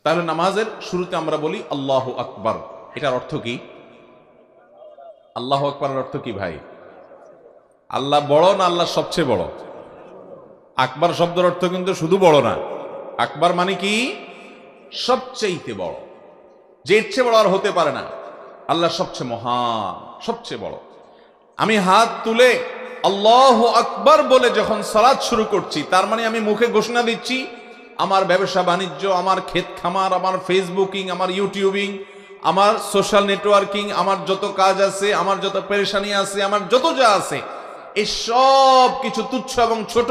তাহলে নামাজের শুরুতে আমরা বলি আল্লাহু আকবার, এটার অর্থ কি? আল্লাহু আকবারের অর্থ কি ভাই? আল্লাহ বড় না আল্লাহ সবচেয়ে বড়? আকবার শব্দের অর্থ কিন্তু শুধু বড় না, আকবার মানে কি? সবচেয়ে বড়, যে এর চেয়ে বড় আর হতে পারে না। আল্লাহ সবচেয়ে মহান, সবচেয়ে বড়। আমি হাত তুলে আল্লাহু আকবার বলে যখন সালাত শুরু করছি, তার মানে আমি মুখে ঘোষণা দিচ্ছি আমার ব্যবসা বাণিজ্য, আমার ক্ষেত খামার, আমার ফেসবুকিং, আমার ইউটিউবিং, আমার সোশ্যাল নেটওয়ার্কিং, আমার যত কাজ আছে, আমার যত পেরেশানি আছে, আমার যত যা আছে, এই সব কিছু তুচ্ছ এবং ছোট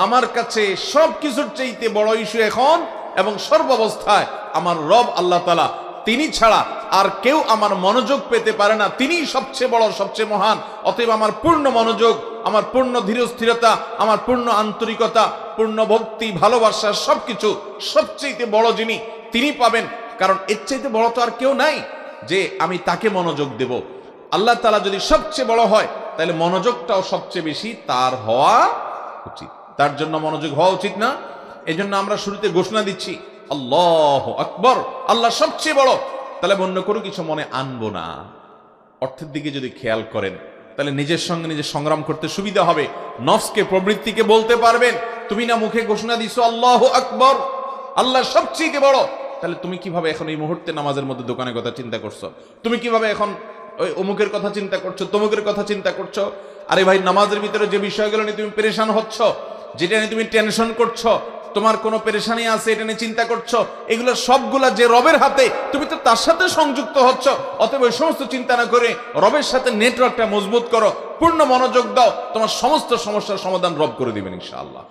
আমার কাছে সব কিছুর চাইতে বড় ইস্যু এখন এবং সর্বাবস্থায় আমার রব আল্লাহ তাআলা, তিনি ছাড়া আর কেউ আমার মনোযোগ পেতে পারে না। তিনিই সবচেয়ে বড়, সবচেয়ে মহান। অতএব আমার পূর্ণ মনোযোগ, আমার পূর্ণ ধীরস্থিরতা, আমার পূর্ণ আন্তরিকতা, পূর্ণ ভক্তি, ভালোবাসা, সবকিছু সবচেয়ে বড় যিনি, তিনি পাবেন। কারণ এর চাইতে বড় তো আর কেউ নাই যে আমি তাকে মনোযোগ দেব। আল্লাহ তাআলা যদি সবচেয়ে বড় হয়, তাহলে মনোযোগটাও সবচেয়ে বেশি তার হওয়া উচিত। তার জন্য মনোযোগ হওয়া উচিত না? এজন্য আমরা শুরুতে ঘোষণা দিচ্ছি আল্লাহু আকবার, আল্লাহ সবচেয়ে বড়। তাহলে অন্য কোনো কিছু মনে আনবো না। অর্থের দিকে যদি খেয়াল করেন, তাহলে নিজের সঙ্গে নিজে সংগ্রাম করতে সুবিধা হবে। নফসকে, প্রবৃত্তিকে বলতে পারবেন, তুমি না মুখে ঘোষণা দিছো আল্লাহু আকবার, আল্লাহ সবচেয়ে বড়, তাহলে তুমি কিভাবে এখন এই মুহূর্তে নামাজের মধ্যে দোকানের কথা চিন্তা করছো? তুমি কিভাবে এখন ওই অমুকের কথা চিন্তা করছো, তমুকের কথা চিন্তা করছো? আরে ভাই, নামাজের ভিতরে যে বিষয়গুলো নিয়ে তুমি পেরেশান হচ্ছ, যেটা নিয়ে তুমি টেনশন করছো, তোমার কোনো পেরেশানি আছে, এটা নিয়ে চিন্তা করছো, এগুলো সবগুলা যে রবের হাতে, তুমি তো তার সাথে সংযুক্ত হচ্ছ। অতএব ওই সমস্ত চিন্তা না করে রবের সাথে নেটওয়ার্কটা মজবুত করো, পূর্ণ মনোযোগ দাও, তোমার সমস্ত সমস্যার সমাধান রব করে দিবেন ইনশাআল্লাহ।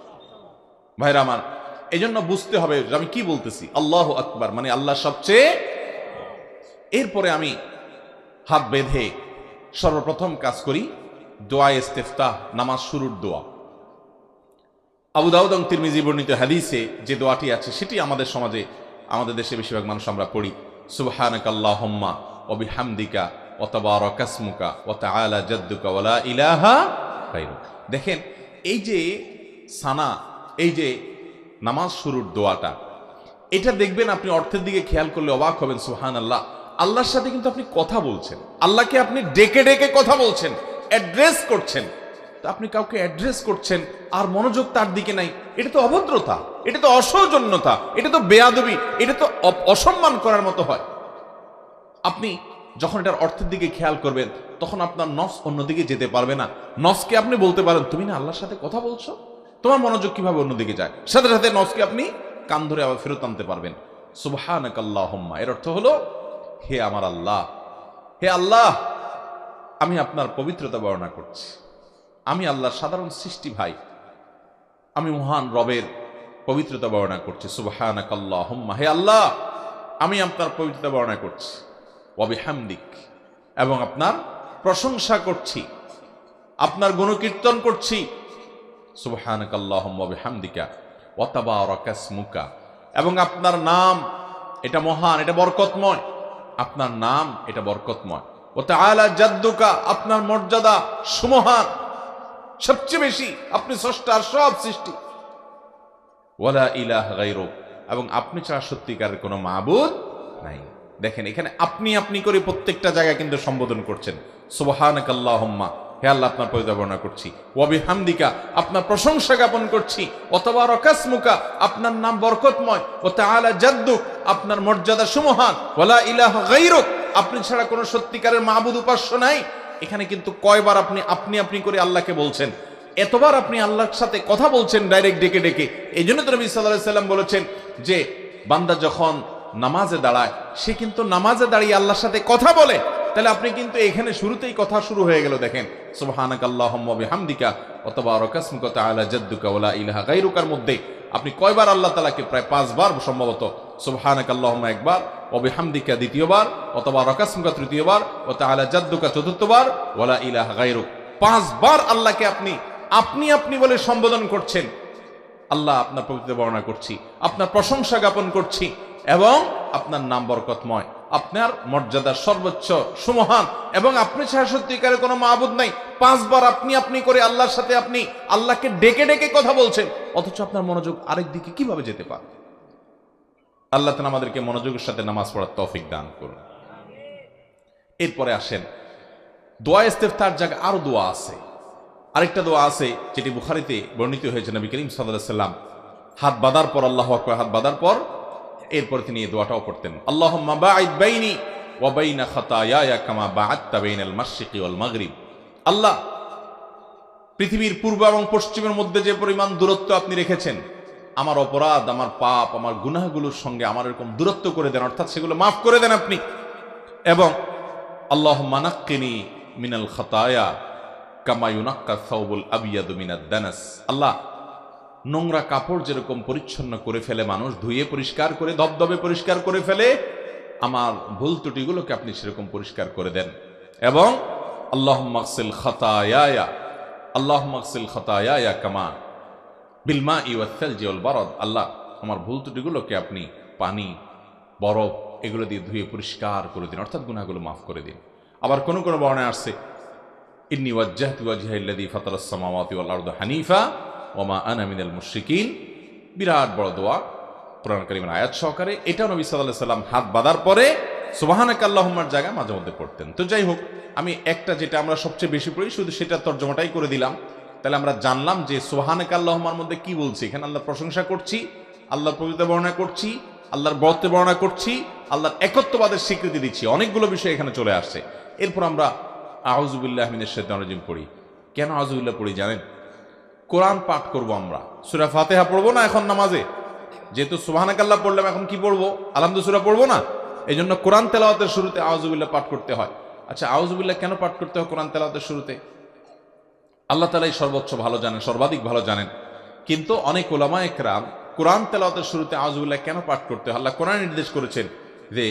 ভাইরা আমার, এই জন্য বুঝতে হবে যে আমি কি বলতেছি। আল্লাহু আকবার মানে আল্লাহ সবচেয়ে। এরপরে আমি হাত বেঁধে সর্বপ্রথম কাজ করি দোয়া ইস্তিফতাহ, নামাজ শুরুর দোয়া। আবু দাউদ এবং তিরমিজি বর্ণিত হাদিসে যে দোয়াটি আছে, সেটি আমাদের সমাজে, আমাদের দেশে বেশিরভাগ মানুষ আমরা পড়ি। সুবহানাকাল্লাহুম্মা ওয়া বিহামদিকা ওয়া তাবারাকা ইসমুকা ওয়া তাআলা জাদ্দুকা ওয়া লা ইলাহা গায়রুক। দেখেন, এই যে সানা, এই যে নামাজ শুরুর দোয়াটা, এটা দেখবেন আপনি অর্থের দিকে খেয়াল করলে অবাক হবেন। সুবহানাল্লাহ, আল্লাহর সাথে কিন্তু আপনি কথা বলছেন, আল্লাহকে আপনি ডেকে ডেকে কথা বলছেন, অ্যাড্রেস করছেন। তা আপনি কাউকে অ্যাড্রেস করছেন আর মনোযোগ তার দিকে নাই, এটা তো অভদ্রতা, এটা তো অসৌজন্যতা, এটা তো বেয়াদবি, এটা তো অসম্মান করার মতো হয়। আপনি যখন এটার অর্থের দিকে খেয়াল করবেন, তখন আপনার নফস অন্যদিকে যেতে পারবে না। নফসকে আপনি বলতে পারেন, তুমি না আল্লাহর সাথে কথা বলছো, তোমার মনোযোগ কিভাবে অন্যদিকে যায়? সাথে সাথে নফসকে আপনি কান ধরে আবার ফেরত আনতে পারবেন। সুবহানাকাল্লাহুম্মা এর অর্থ হলো, হে আমার আল্লাহ, হে আল্লাহ, আমি আপনার পবিত্রতা বর্ণনা করছি। আমি আল্লাহর সাধারণ সৃষ্টি ভাই, আমি মহান রবের পবিত্রতা বর্ণনা করছি। সুবহানাকাল্লাহুম্মা, হে আল্লাহ, আমি আপনার পবিত্রতা বর্ণনা করছি। ওয়া বিহামদিক, এবং আপনার প্রশংসা করছি, আপনার গুণকীর্তন করছি। সুবহানাকাল্লাহুম্মা ওয়া বিহামদিকা ওয়া তাবারাকা ইসমুকা, এবং আপনার নাম এটা মহান, এটা বরকতময়, আপনার নাম এটা বরকতময়। ওয়া তাআলা জাদ্দুকা, আপনার মর্যাদা সুমহান, সবচেয়ে বেশি, আপনি স্রষ্টার সব সৃষ্টি। ওয়ালা ইলাহা গায়রুক, এবং আপনি ছাড়া সত্যিকারের কোনো মাবুদ নাই। দেখেন, এখানে আপনি আপনি করে প্রত্যেকটা জায়গায় কিন্তু সম্বোধন করছেন। সুবহানাকাল্লাহুম্মা, হে আল্লাহ, আপনার পবিত্রতা বর্ণনা করছি। ওয়া বিহামদিকা, আপনার প্রশংসা জ্ঞাপন করছি। ওয়া তাবারাকা ইসমুকা, আপনার নাম বরকতময়। ওয়া তাআলা জাদ্দুক, আপনার মর্যাদা সুমহান। ওয়ালা ইলাহা গায়রুক, আপনি ছাড়া কোনো সত্যিকারের মাবুদ, উপাস্য নাই। এখানে কিন্তু কয়বার আপনি আপনি আপনি করে আল্লাহকে বলছেন, এতবার আপনি আল্লাহর সাথে কথা বলছেন ডাইরেক্ট ডেকে ডেকে। এই জন্য তো নবী সাল্লাল্লাহু আলাইহি সাল্লাম বলেছেন যে বান্দা যখন নামাজে দাঁড়ায়, সে কিন্তু নামাজে দাঁড়িয়ে আল্লাহর সাথে কথা বলে। তাহলে আপনি কিন্তু এখানে শুরুতেই কথা শুরু হয়ে গেল। দেখেন, সুবহানাকাল্লাহুম্মা ওয়া বিহামদিকা ওয়া তাবারাকা ইসমুকা ওয়া তাআলা জাদ্দুকা ওয়া লা ইলাহা গায়রুকার মধ্যে আপনি কয়বার আল্লাহ তাআলাকে? প্রায় 5 বার সম্ভবত। সুবহানাকাল্লাহুম্মা একবার, ওয়া বিহামদিকা দ্বিতীয়বার, ওয়া তাবারাকা ইসমুকা তৃতীয়বার, ওয়া তাআলা জাদ্দুকা চতুর্থবার, ওয়া লা ইলাহা গায়রুক 5 বার আল্লাহকে আপনি আপনি আপনি বলে সম্বোধন করছেন। আল্লাহ, আপনার পবিত্রতা বর্ণনা করছি, আপনার প্রশংসা জ্ঞাপন করছি, এবং আপনার নাম বরকতময়, আপনার মর্যাদা সর্বোচ্চ সুমহান, এবং আপনি ছাড়া সত্যিকারের কোনো মাবুদ নাই। 5 বার আপনি আপনি করে আল্লাহর সাথে আপনি আল্লাহকে ডেকে ডেকে কথা বলছেন, অথচ আপনার মনোযোগ আরেক দিকে কিভাবে যেতে পারে? আল্লাহ তাআলা আমাদেরকে মনোযোগের সাথে নামাজ পড়ার তৌফিক দান করুন। এরপরে আসেন দোয়া ইস্তেফতার জায়গায় আরো দোয়া আছে। আরেকটা দোয়া আছে যেটি বুখারীতে বর্ণিত হয়েছে, নবী করিম সাল্লাল্লাহু আলাইহি ওয়াসাল্লাম হাত বাঁধার পর, আল্লাহু আকবার হাত বাঁধার পর এরপর তিনি এই দোয়াটাও পড়তেন, আল্লাহুম্মা বাঈদ বাইনি ওয়া বাইনা খাতায়ায়া কামা বা'আদতা বাইনাল মাশরিকি ওয়াল মাগরিব। আল্লাহ, পৃথিবীর পূর্ব এবং পশ্চিমের মধ্যে যে পরিমাণ দূরত্ব আপনি রেখেছেন, আমার অপরাধ, আমার পাপ, আমার গুনাহগুলোর সঙ্গে আমার এরকম দূরত্ব করে দেন, অর্থাৎ সেগুলো মাফ করে দেন আপনি। এবং আল্লাহুম্মা নাক্কিনি মিনাল খাতায়া কামা ইউনাক্কা সাওবুল আবিয়াদু মিনাদ দানাস। আল্লাহ, নোংরা কাপড় যেরকম পরিচ্ছন্ন করে ফেলে মানুষ, ধুয়ে পরিষ্কার করে ধবধবে পরিষ্কার করে ফেলে, আমার ভুল ত্রুটিগুলোকে আপনি সেরকম পরিষ্কার করে দেন। এবং আল্লাহুম্মা আগসিল খাতায়ায়া, আল্লাহুম্মা আগসিল খাতায়ায়া কামা বিল মাই ওয়াস সালজি ওয়াল বারাদ। আল্লাহ, আমার ভুল ত্রুটিগুলোকে আপনি পানি, বরফ এগুলো দিয়ে ধুয়ে পরিষ্কার করে দিন, অর্থাৎ গুনাহগুলো মাফ করে দিন। আবার কোন কোন বর্ণনায় আসছে, ইন্নী ওয়াজ্জাহতু ওয়াজহিয়াল্লাযী ফাতারাস সামাওয়াতি ওয়াল আরদা হানিফা ওয়া মা আনা মিনাল মুশরিকিন। বিরাট বড় দোয়া, কোরআন কারীমের আয়াত সহকারে। এটা নবী সাল্লাল্লাহু আলাইহি সাল্লাম হাত বাঁধার পরে সুবহানাকা আল্লাহুম্মার জায়গা মাঝে মধ্যে পড়তেন। তো যাই হোক, আমি একটা যেটা আমরা সবচেয়ে বেশি পড়ি শুধু সেটা তর্জমাটাই করে দিলাম। তাহলে আমরা জানলাম যে সুবহানাকা আল্লাহুম্মার মধ্যে কি বলছি। এখানে আল্লাহর প্রশংসা করছি, আল্লাহর পবিত্রতা বর্ণনা করছি, আল্লাহর বরত্ব বর্ণনা করছি, আল্লাহর একত্ববাদের স্বীকৃতি দিচ্ছি। অনেকগুলো বিষয় এখানে চলে আসছে। এরপর আমরা আউযু বিল্লাহি মিনাশ শাইতানির রাজিম পড়ি। কেন আউযু বিল্লাহ পড়ি জানেন? কোরআন পাঠ করব আমরা, সূরা ফাতিহা পড়বো না এখন নামাজে? যেহেতু সুবহানাকাল্লাহ পড়লাম, এখন কি পড়বো? আলহামদু সূরা পড়বো না? এই জন্য কোরআন তেলাওয়াতের শুরুতে আউযু বিল্লাহ পাঠ করতে হয়। আচ্ছা, আউযু বিল্লাহ কেন পাঠ করতে হয় কোরআন তেলাওয়াতের শুরুতে? আল্লাহ তাআলাই সর্বোচ্চ ভালো জানেন, সর্বাধিক ভালো জানেন। কিন্তু অনেক উলামা একরাম কোরআন তেলাওয়াতের শুরুতে আউযু বিল্লাহ কেন পাঠ করতে হয়? আল্লাহ কোরআন নির্দেশ করেছেন যে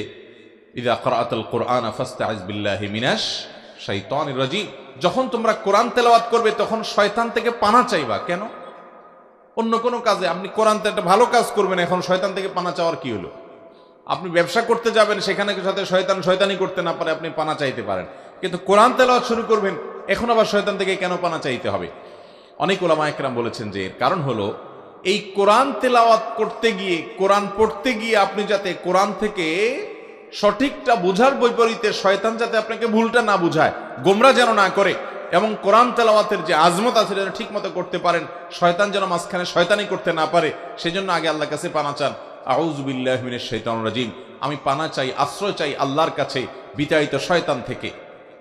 ইযা ক্রাআতাল কুরআনা ফাসতাইজ বিল্লাহি মিনাশ শাইতানির রাজিম। যখন তোমরা কোরআন তেলাওয়াত করবে তখন শয়তান থেকে পানা চাইবা। কেন? অন্য কোনো কাজে আপনি কোরআন একটা ভালো কাজ করবেন, এখন শয়তান থেকে পানা চাওয়ার কি হলো? আপনি ব্যবসা করতে যাবেন, সেখানে সাথে শয়তানি করতে না পারে, আপনি পানা চাইতে পারেন। কিন্তু কোরআন তেলাওয়াত শুরু করবেন, এখন আবার শয়তান থেকে কেন পানা চাইতে হবে? অনেক উলামা একরাম বলেছেন যে এর কারণ হলো এই কোরআন তেলাওয়াত করতে গিয়ে, কোরআন পড়তে গিয়ে আপনি যাতে কোরআন থেকে সঠিকটা বোঝার বৈপরীতে শয়তান যাতে আপনাকে ভুলটা না বুঝায়, গোমরা যেন না করে, এবং কোরআন তেলাওয়াতের যে আজমত আছে যেন ঠিক মতো করতে পারেন, শয়তান যেন মাঝখানে শয়তানি করতে না পারে, সেজন্য আগে আল্লাহর কাছে পানা চান। আউযু বিল্লাহি মিনাশ শাইতানির রাজিম, আমি পানা চাই, আশ্রয় চাই আল্লাহর কাছে বিতাড়িত শয়তান থেকে।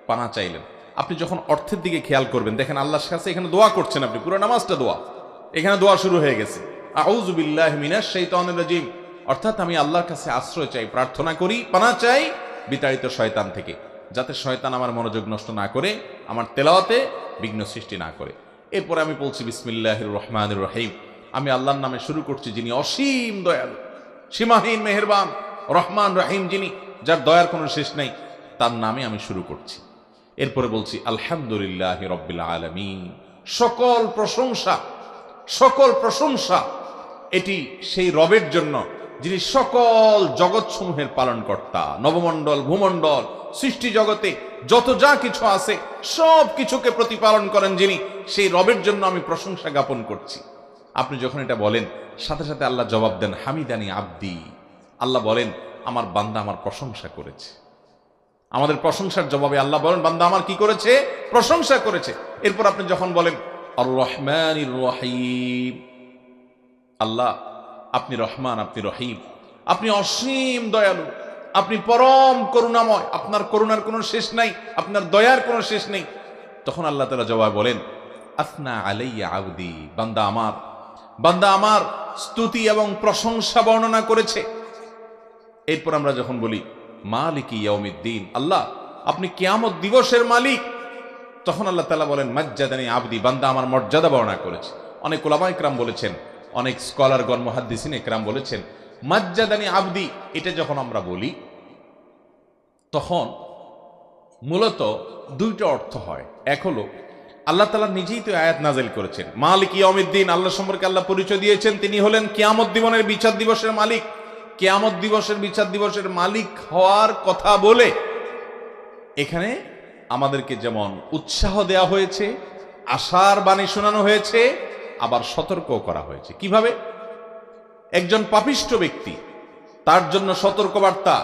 পানা চাইলেন। আপনি যখন অর্থের দিকে খেয়াল করবেন, দেখেন আল্লাহর কাছে এখানে দোয়া করছেন আপনি, পুরো নামাজটা দোয়া, এখানে দোয়া শুরু হয়ে গেছে। আউযু বিল্লাহি মিনাশ শাইতানির রাজিম, অর্থাৎ আমি আল্লাহর কাছে আশ্রয় চাই, প্রার্থনা করি, পানা চাই বিতাড়িত শয়তান থেকে, যাতে শয়তান আমার মনোযোগ নষ্ট না করে, আমার তেলাওয়াতে বিঘ্ন সৃষ্টি না করে। এরপরে আমি বলছি বিসমিল্লাহির রহমানির রহিম, আমি আল্লাহর নামে শুরু করছি যিনি অসীম দয়ালু, সীমাহীন মেহেরবান, রহমান রহিম, যিনি যার দয়ার কোনো শেষ নেই, তার নামে আমি শুরু করছি। এরপরে বলছি আলহামদুলিল্লাহি রাব্বিল আলামিন, সকল প্রশংসা, সকল প্রশংসা এটি সেই রবের জন্য যিনি সকল জগৎসমূহের পালনকর্তা, নবমণ্ডল, ভূমণ্ডল, সৃষ্টি জগতে যত যা কিছু আছে সব কিছুকে প্রতিপালন করেন যিনি, সেই রবের জন্য আমি প্রশংসা জ্ঞাপন করছি। আপনি যখন এটা বলেন, সাথে সাথে আল্লাহ জবাব দেন হামিদানি আব্দি, আল্লাহ বলেন আমার বান্দা আমার প্রশংসা করেছে। আমাদের প্রশংসার জবাবে আল্লাহ বলেন বান্দা আমার কি করেছে? প্রশংসা করেছে। এরপর আপনি যখন বলেন আর রহমানির রহিম, আল্লাহ আপনি রহমান, আপনি রহিম, আপনি অসীম দয়ালু, আপনি পরম করুণাময়, আপনার করুণার কোনো শেষ নাই, আপনার দয়ার কোনো শেষ নেই। তখন আল্লাহ তাআলা জবাব বলেন আসনা আলাইয়া আবদি, বান্দা আমার স্তুতি এবং প্রশংসা বর্ণনা করেছে। এরপর আমরা যখন বলি মালিকি ইয়াউমিদ্দিন, আল্লাহ আপনি কিয়ামত দিবসের মালিক, তখন আল্লাহ তাআলা বলেন মাজ্জাদানি আবদি, বান্দা আমার মর্যাদা বর্ণনা করেছে। অনেক উলামা ইকরাম বলেছেন, অনেক স্কলারগণ, মুহাদ্দিসিন ইকরাম বলেছেন মাজ্জাদানি আবদি, এটা যখন আমরা বলি তখন মূলত দুইটা অর্থ হয়। এক হলো আল্লাহ তাআলা নিজেই তো আয়াত নাযিল করেছেন, মালিক ইয়াউমিদ্দিন, আল্লাহ সম্পর্কে আল্লাহ পরিচয় দিয়েছেন তিনি হলেন কিয়ামত দিবনের বিচার দিবসের মালিক। কিয়ামত দিবসের বিচার দিবসের মালিক হওয়ার কথা বলে এখানে আমাদেরকে যেমন উৎসাহ দেয়া হয়েছে, আশার বাণী শোনানো হয়েছে, আবার সতর্ক করা হয়েছে। কিভাবে? একজন পাপিষ্ঠ ব্যক্তি তার জন্য সতর্কবার্তা,